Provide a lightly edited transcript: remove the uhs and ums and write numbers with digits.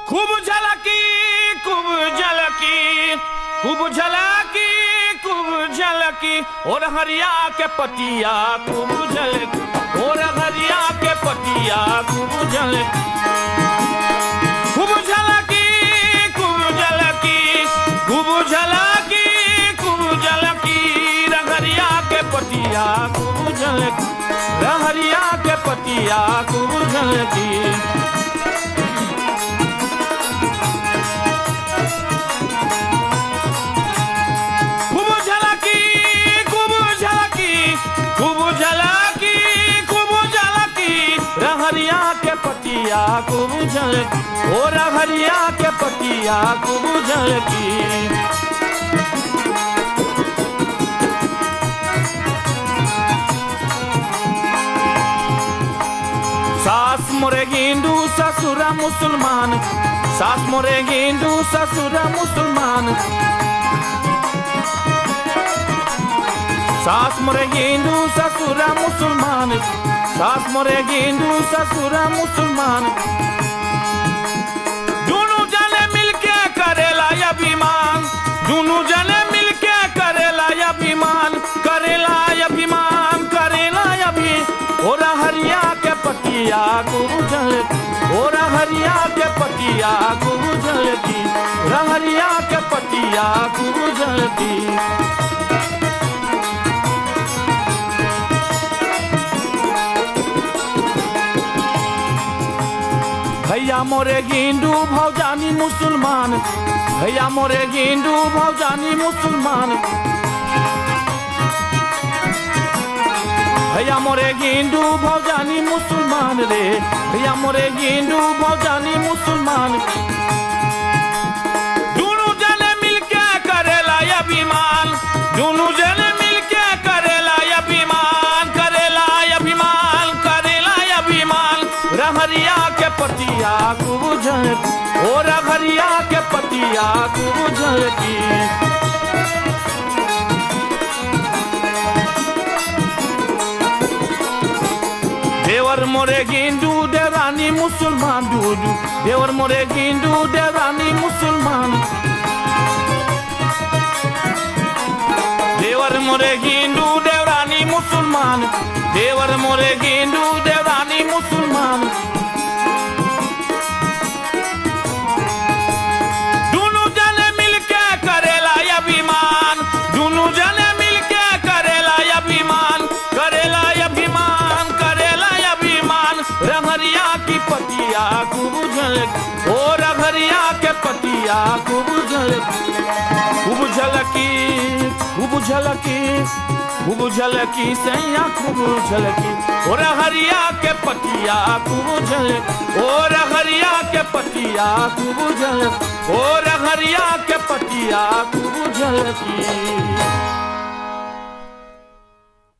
खूब झलकी खूब झलकी खूब झलकी खूब झलकी और हरिया के पतिया खूब झलकी और हरिया के पतिया खूब झलकी खूब झलकी खूब झलकी खूब झलकी खूब झलकी रंगरिया के पतिया खूब झलकी रंगरिया के पतिया खूब झलकी हरिया के पतिया खूब झलकी और हरिया के पतिया खूब झलकी सास मोरे हिंदू ससुरा मुसलमान सास मोरे हिंदू ससुरा मुसलमान सास मोरे हिंदू ससुरा मुसलमान सास मोरे हिंदू ससुरा मुसलमान दोनों जने मिलके करेला अभिमान दोनों जने मिलके करेला अभिमान करेला अभिमान करेला अभी और हरिया के पतिया खूब झलकी और हरिया के पतिया खूब झलकी हरिया के पतिया खूब झलकी भैया मोरे हिंदू भौजानी मुसलमान भैया मोरे हिंदू भौजानी मुसलमान भैया मोरे हिंदू भौजानी मुसलमान रे भैया मोरे हिंदू भौजानी मुसलमान दोनों जने मिलके करेला अभिमान दोनों जने मिलके करेला अभिमान करेला अभिमान करेला अभिमान रहरिया के पतिया खूब झलकी और हरिया के पतिया खूब झलकी देवर मोरे हिंदू देवरानी मुसलमान दूधू देवर मोरे हिंदू देवरानी मुसलमान देवर मोरे हिंदू देवरानी मुसलमान देवर मोरे हिंदू देवरानी मुसलमान दोनों जने मिलके करेला अभिमान दोनों जने मिलके करेला अभिमान करेला अभिमान करेला अभिमान रंगरिया की पतिया खूब झलकी और रंगरिया के पतिया खूब झलकी खूब झलकी खूब झलकी खूब झलकी सैया खूब झलकी और हरिया के पतिया खूब झलकी और हरिया के पतिया खूब झलकी और हरिया के पतिया खूब झलकी।